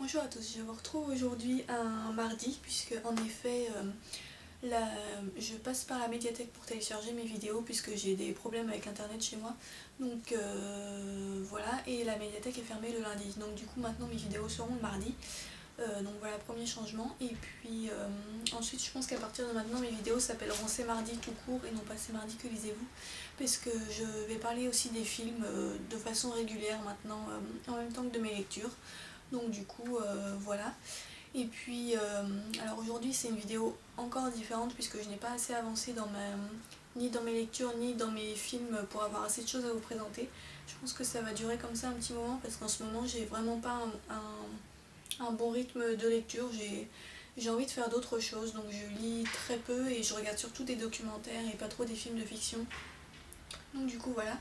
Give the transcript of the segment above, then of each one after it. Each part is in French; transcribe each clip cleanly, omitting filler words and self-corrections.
Bonjour à tous, je vous retrouve aujourd'hui un mardi puisque en effet je passe par la médiathèque pour télécharger mes vidéos puisque j'ai des problèmes avec internet chez moi. Donc voilà, et la médiathèque est fermée le lundi. Donc du coup maintenant mes vidéos seront le mardi. Donc voilà, premier changement. Et puis ensuite je pense qu'à partir de maintenant mes vidéos s'appelleront C'est mardi tout court et non pas C'est mardi que lisez-vous. Parce que je vais parler aussi des films de façon régulière maintenant en même temps que de mes lectures. Donc du coup voilà. Et puis alors aujourd'hui c'est une vidéo encore différente puisque je n'ai pas assez avancé ni dans mes lectures ni dans mes films pour avoir assez de choses à vous présenter. Je pense que ça va durer comme ça un petit moment parce qu'en ce moment j'ai vraiment pas un bon rythme de lecture. J'ai envie de faire d'autres choses, donc je lis très peu et je regarde surtout des documentaires et pas trop des films de fiction. Donc du coup voilà.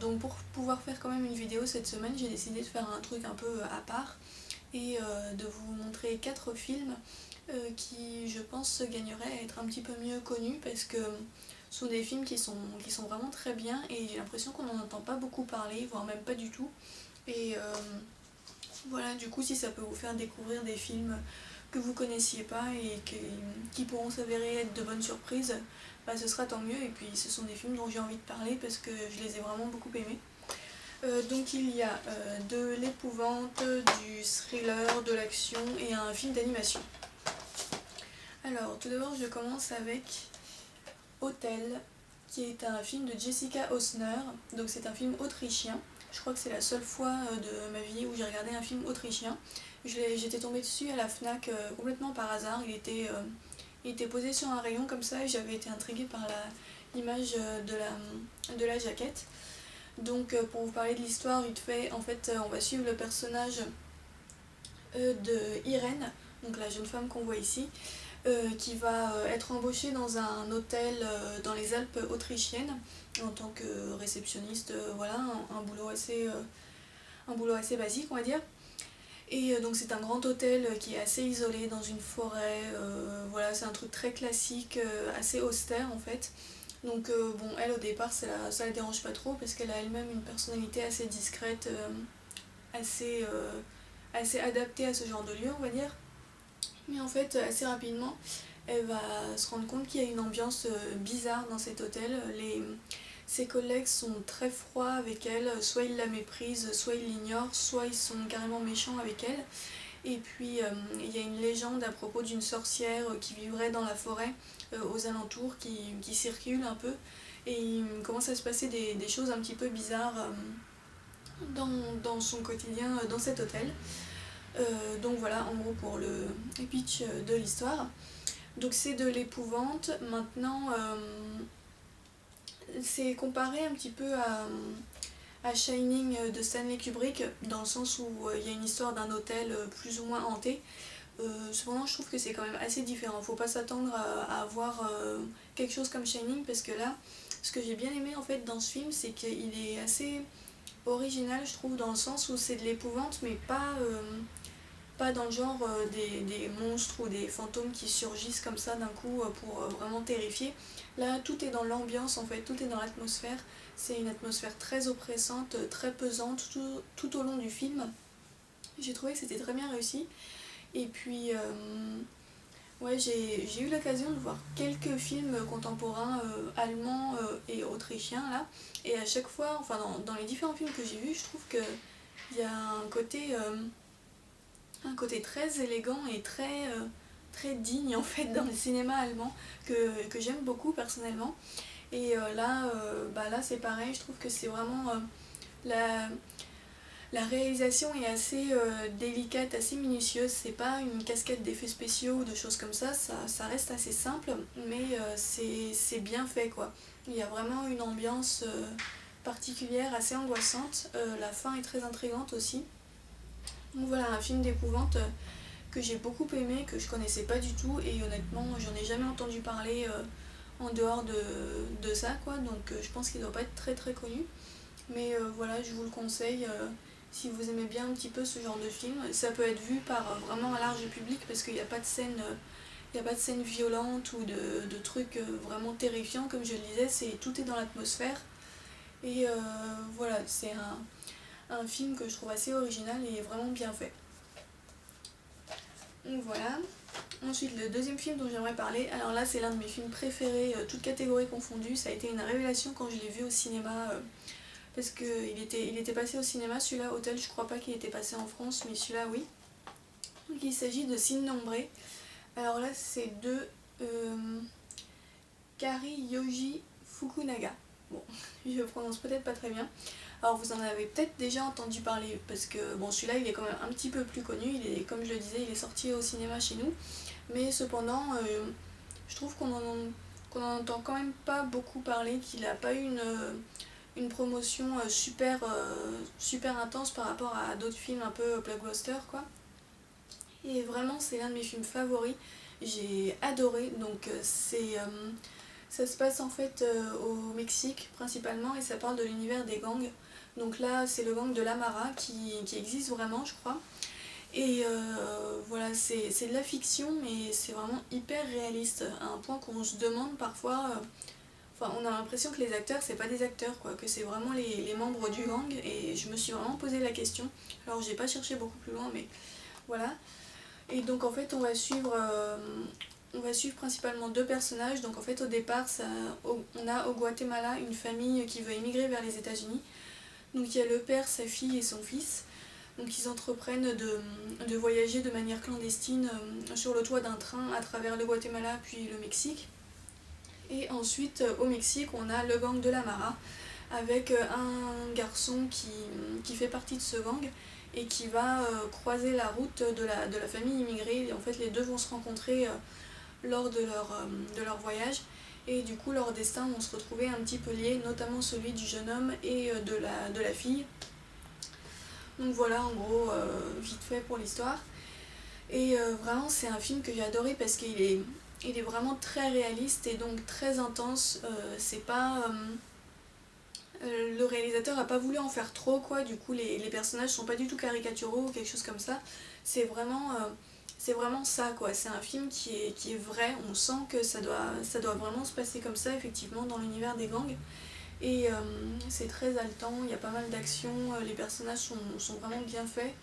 Donc pour pouvoir faire quand même une vidéo cette semaine, j'ai décidé de faire un truc un peu à part et de vous montrer 4 films qui je pense gagneraient à être un petit peu mieux connus parce que ce sont des films qui sont vraiment très bien et j'ai l'impression qu'on n'en entend pas beaucoup parler, voire même pas du tout. Et voilà, du coup si ça peut vous faire découvrir des films que vous connaissiez pas et qui pourront s'avérer être de bonnes surprises, bah, ce sera tant mieux. Et puis ce sont des films dont j'ai envie de parler parce que je les ai vraiment beaucoup aimés. Donc il y a de l'épouvante, du thriller, de l'action et un film d'animation. Alors tout d'abord je commence avec Hotel, qui est un film de Jessica Hausner. Donc c'est un film autrichien. Je crois que c'est la seule fois de ma vie où j'ai regardé un film autrichien. J'étais tombée dessus à la FNAC complètement par hasard. Il était posé sur un rayon comme ça et j'avais été intriguée par l'image de la jaquette. Donc pour vous parler de l'histoire vite fait, en fait on va suivre le personnage de Irène, donc la jeune femme qu'on voit ici, qui va être embauchée dans un hôtel dans les Alpes autrichiennes en tant que réceptionniste, voilà, un boulot assez basique on va dire. Et donc c'est un grand hôtel qui est assez isolé dans une forêt, voilà, c'est un truc très classique, assez austère en fait. Donc bon, elle au départ ça la dérange pas trop parce qu'elle a elle-même une personnalité assez discrète, assez, assez adaptée à ce genre de lieu on va dire. Mais en fait assez rapidement elle va se rendre compte qu'il y a une ambiance bizarre dans cet hôtel. Ses collègues sont très froids avec elle, soit ils la méprisent, soit ils l'ignorent, soit ils sont carrément méchants avec elle. Et puis il y a une légende à propos d'une sorcière qui vivrait dans la forêt aux alentours, qui circule un peu. Et il commence à se passer des choses un petit peu bizarres dans son quotidien dans cet hôtel. Donc voilà en gros pour le pitch de l'histoire. Donc c'est de l'épouvante. Maintenant c'est comparé un petit peu à Shining de Stanley Kubrick dans le sens où il y a une histoire d'un hôtel plus ou moins hanté. Cependant je trouve que c'est quand même assez différent. Faut pas s'attendre à avoir quelque chose comme Shining parce que là ce que j'ai bien aimé en fait dans ce film c'est qu'il est assez original je trouve dans le sens où c'est de l'épouvante mais pas dans le genre des monstres ou des fantômes qui surgissent comme ça d'un coup pour vraiment terrifier. Là, tout est dans l'ambiance en fait, tout est dans l'atmosphère. C'est une atmosphère très oppressante, très pesante tout au long du film. J'ai trouvé que c'était très bien réussi. Et puis, ouais, j'ai eu l'occasion de voir quelques films contemporains allemands et autrichiens là. Et à chaque fois, enfin dans les différents films que j'ai vus, je trouve qu'il y a un côté très élégant et très digne en fait dans le cinéma allemand que j'aime beaucoup personnellement. Et là c'est pareil, je trouve que c'est vraiment la, la réalisation est assez délicate, assez minutieuse. C'est pas une cascade d'effets spéciaux ou de choses comme ça reste assez simple, mais c'est bien fait quoi. Il y a vraiment une ambiance particulière, assez angoissante. La fin est très intrigante aussi. Donc voilà, un film d'épouvante que j'ai beaucoup aimé, que je connaissais pas du tout et honnêtement j'en ai jamais entendu parler en dehors de ça quoi, donc je pense qu'il doit pas être très très connu. Mais voilà, je vous le conseille si vous aimez bien un petit peu ce genre de film. Ça peut être vu par vraiment un large public parce qu'il n'y a pas de scène. Il n'y a pas de scène violente ou de trucs vraiment terrifiants, comme je le disais, tout est dans l'atmosphère. Et voilà, c'est un film que je trouve assez original et vraiment bien fait. Donc voilà. Ensuite, le deuxième film dont j'aimerais parler, alors là c'est l'un de mes films préférés, toutes catégories confondues. Ça a été une révélation quand je l'ai vu au cinéma, parce qu'il était passé au cinéma, celui-là, Hôtel, je crois pas qu'il était passé en France, mais celui-là oui. Donc il s'agit de Sin Nombre. Alors là c'est de Kariyoji Fukunaga. Bon, je prononce peut-être pas très bien. Alors vous en avez peut-être déjà entendu parler parce que bon, celui-là il est quand même un petit peu plus connu, comme je le disais, il est sorti au cinéma chez nous, mais cependant je trouve qu'on en entend quand même pas beaucoup parler, qu'il n'a pas eu une promotion super intense par rapport à d'autres films un peu blockbuster quoi. Et vraiment c'est l'un de mes films favoris, j'ai adoré. Donc ça se passe en fait au Mexique principalement et ça parle de l'univers des gangs. Donc là c'est le gang de l'Amara qui existe vraiment je crois. Et voilà, c'est de la fiction mais c'est vraiment hyper réaliste à un point qu'on se demande parfois, enfin on a l'impression que les acteurs c'est pas des acteurs quoi, que c'est vraiment les membres du gang et je me suis vraiment posé la question. Alors j'ai pas cherché beaucoup plus loin mais voilà. Et donc en fait on va suivre principalement deux personnages. Donc en fait au départ on a au Guatemala une famille qui veut émigrer vers les États-Unis. Donc il y a le père, sa fille et son fils. Donc ils entreprennent de voyager de manière clandestine sur le toit d'un train à travers le Guatemala puis le Mexique. Et ensuite au Mexique on a le gang de la Mara avec un garçon qui fait partie de ce gang et qui va croiser la route de la famille immigrée. Et en fait les deux vont se rencontrer lors de leur voyage et du coup leurs destins vont se retrouver un petit peu liés, notamment celui du jeune homme et de la fille. Donc voilà en gros vite fait pour l'histoire. Et vraiment c'est un film que j'ai adoré parce il est vraiment très réaliste et donc très intense. C'est pas... le réalisateur a pas voulu en faire trop quoi, du coup les personnages sont pas du tout caricaturaux ou quelque chose comme ça. C'est vraiment ça quoi, c'est un film qui est vrai, on sent que ça doit vraiment se passer comme ça effectivement dans l'univers des gangs. Et c'est très haletant, il y a pas mal d'action, les personnages sont vraiment bien faits.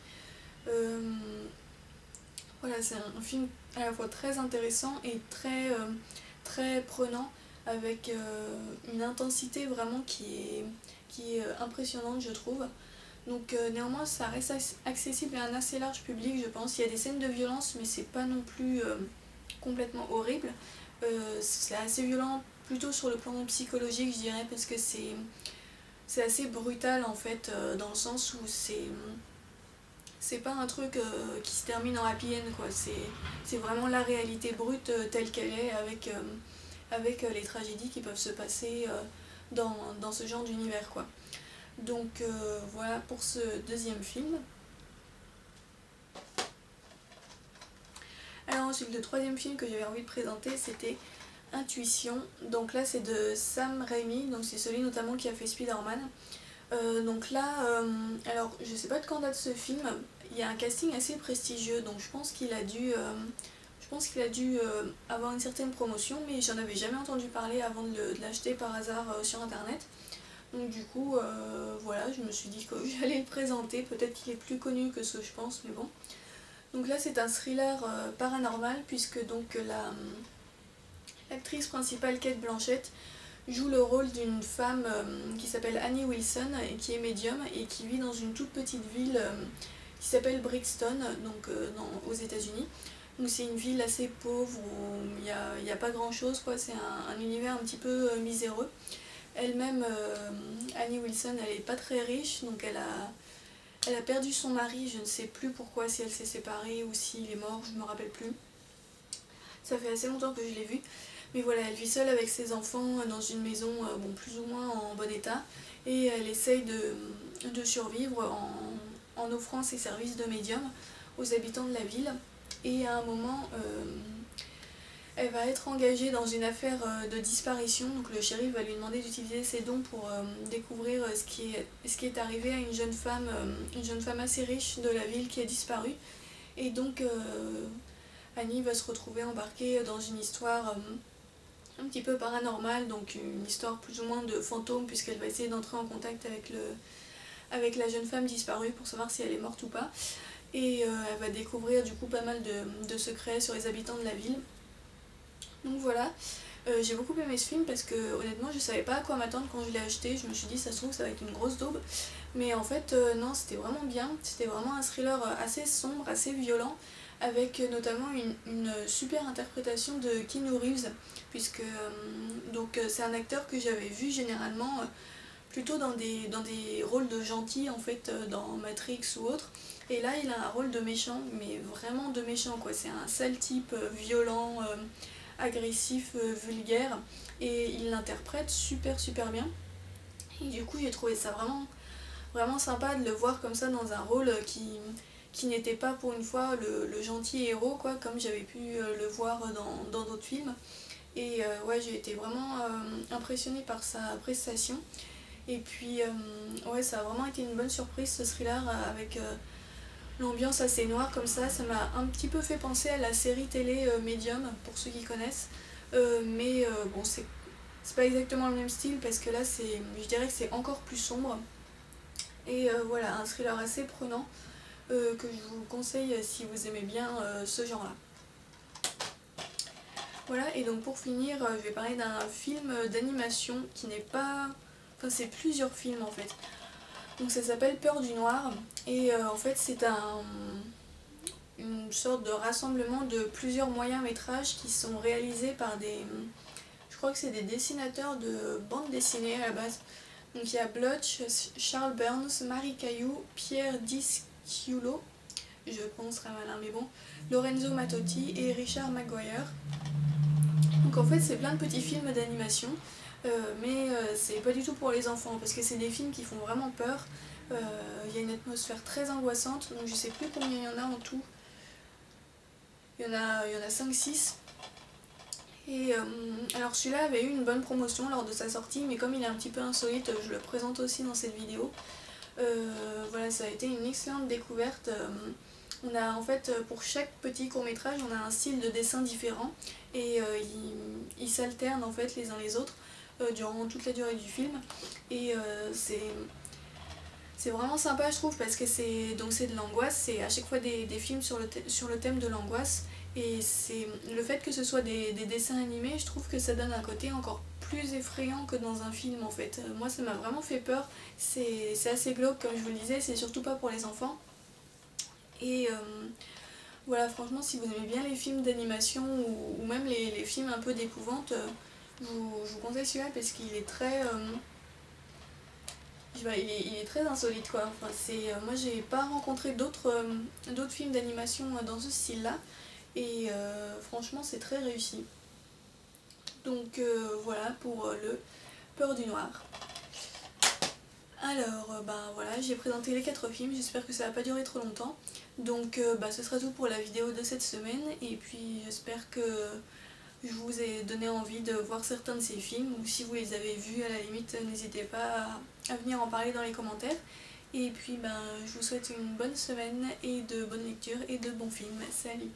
Voilà, c'est un film à la fois très intéressant et très prenant, avec une intensité vraiment qui est impressionnante je trouve. Donc néanmoins ça reste accessible à un assez large public je pense. Il y a des scènes de violence mais c'est pas non plus complètement horrible. C'est assez violent plutôt sur le plan psychologique je dirais parce que c'est assez brutal en fait dans le sens où c'est pas un truc qui se termine en happy end quoi, c'est vraiment la réalité brute telle qu'elle est avec les tragédies qui peuvent se passer dans ce genre d'univers quoi. Donc voilà pour ce deuxième film. Alors ensuite le troisième film que j'avais envie de présenter c'était Intuition. Donc là c'est de Sam Raimi, donc c'est celui notamment qui a fait Spider-Man. Donc là, alors je sais pas de quand date ce film, il y a un casting assez prestigieux donc je pense qu'il a dû avoir une certaine promotion mais j'en avais jamais entendu parler avant de l'acheter par hasard sur internet. Donc du coup voilà, je me suis dit que j'allais le présenter, peut-être qu'il est plus connu que ce que je pense mais bon. Donc là c'est un thriller paranormal puisque donc l'actrice principale Cate Blanchett joue le rôle d'une femme qui s'appelle Annie Wilson et qui est médium et qui vit dans une toute petite ville qui s'appelle Brixton, donc aux États-Unis. Donc c'est une ville assez pauvre où il n'y a pas grand chose quoi, c'est un univers un petit peu miséreux. Elle-même, Annie Wilson, elle est pas très riche, donc elle a perdu son mari, je ne sais plus pourquoi, si elle s'est séparée ou s'il est mort, je ne me rappelle plus. Ça fait assez longtemps que je l'ai vu. Mais voilà, elle vit seule avec ses enfants dans une maison bon, plus ou moins en bon état et elle essaye de survivre en offrant ses services de médium aux habitants de la ville. Et à un moment, elle va être engagée dans une affaire de disparition, donc le shérif va lui demander d'utiliser ses dons pour découvrir ce qui est arrivé à une jeune femme assez riche de la ville qui a disparu. Et donc Annie va se retrouver embarquée dans une histoire un petit peu paranormale, donc une histoire plus ou moins de fantôme puisqu'elle va essayer d'entrer en contact avec la jeune femme disparue pour savoir si elle est morte ou pas. Et elle va découvrir du coup pas mal de secrets sur les habitants de la ville. Donc voilà, j'ai beaucoup aimé ce film parce que honnêtement je savais pas à quoi m'attendre quand je l'ai acheté, je me suis dit ça se trouve ça va être une grosse daube, mais en fait non, c'était vraiment bien, c'était vraiment un thriller assez sombre, assez violent, avec notamment une super interprétation de Keanu Reeves, puisque c'est un acteur que j'avais vu généralement plutôt dans des rôles de gentil en fait, dans Matrix ou autre, et là il a un rôle de méchant, mais vraiment de méchant quoi, c'est un sale type violent, agressif, vulgaire, et il l'interprète super bien. Et du coup j'ai trouvé ça vraiment sympa de le voir comme ça dans un rôle qui n'était pas pour une fois le gentil héros quoi, comme j'avais pu le voir dans d'autres films. Et ouais, j'ai été vraiment impressionnée par sa prestation. Et puis ouais, ça a vraiment été une bonne surprise ce thriller avec l'ambiance assez noire comme ça m'a un petit peu fait penser à la série télé Medium, pour ceux qui connaissent. Mais bon, c'est pas exactement le même style parce que là, je dirais que c'est encore plus sombre. Et voilà, un thriller assez prenant que je vous conseille si vous aimez bien ce genre-là. Voilà, et donc pour finir, je vais parler d'un film d'animation qui n'est pas... Enfin, c'est plusieurs films en fait. Donc ça s'appelle Peur du Noir, et en fait c'est une sorte de rassemblement de plusieurs moyens métrages qui sont réalisés par je crois que c'est des dessinateurs de bande dessinée à la base. Donc il y a Blotch, Charles Burns, Marie Caillou, Pierre Disciulo, je prononcerai mal mais bon, Lorenzo Mattotti et Richard Maguire. Donc en fait c'est plein de petits films d'animation, mais c'est pas du tout pour les enfants parce que c'est des films qui font vraiment peur. Il y a une atmosphère très angoissante, donc je sais plus combien il y en a en tout. Il y en a 5-6. Et alors celui-là avait eu une bonne promotion lors de sa sortie, mais comme il est un petit peu insolite, je le présente aussi dans cette vidéo. Voilà, ça a été une excellente découverte. On a en fait, pour chaque petit court-métrage, on a un style de dessin différent, et ils s'alternent en fait les uns les autres durant toute la durée du film. Et c'est vraiment sympa je trouve parce que c'est de l'angoisse, c'est à chaque fois des films sur le thème de l'angoisse, et c'est le fait que ce soit des dessins animés, je trouve que ça donne un côté encore plus effrayant que dans un film en fait. Moi ça m'a vraiment fait peur, c'est assez glauque comme je vous le disais, c'est surtout pas pour les enfants. Et voilà, franchement si vous aimez bien les films d'animation ou même les films un peu d'épouvante, je vous conseille celui-là parce qu'il est très... il est très insolite quoi. Enfin, moi j'ai pas rencontré d'autres films d'animation dans ce style là, et franchement c'est très réussi. Donc voilà pour le Peur du Noir. Alors ben voilà, j'ai présenté les 4 films, j'espère que ça va pas durer trop longtemps. Donc ce sera tout pour la vidéo de cette semaine, et puis j'espère que je vous ai donné envie de voir certains de ces films, ou si vous les avez vus à la limite n'hésitez pas à venir en parler dans les commentaires. Et puis je vous souhaite une bonne semaine et de bonnes lectures et de bons films. Salut!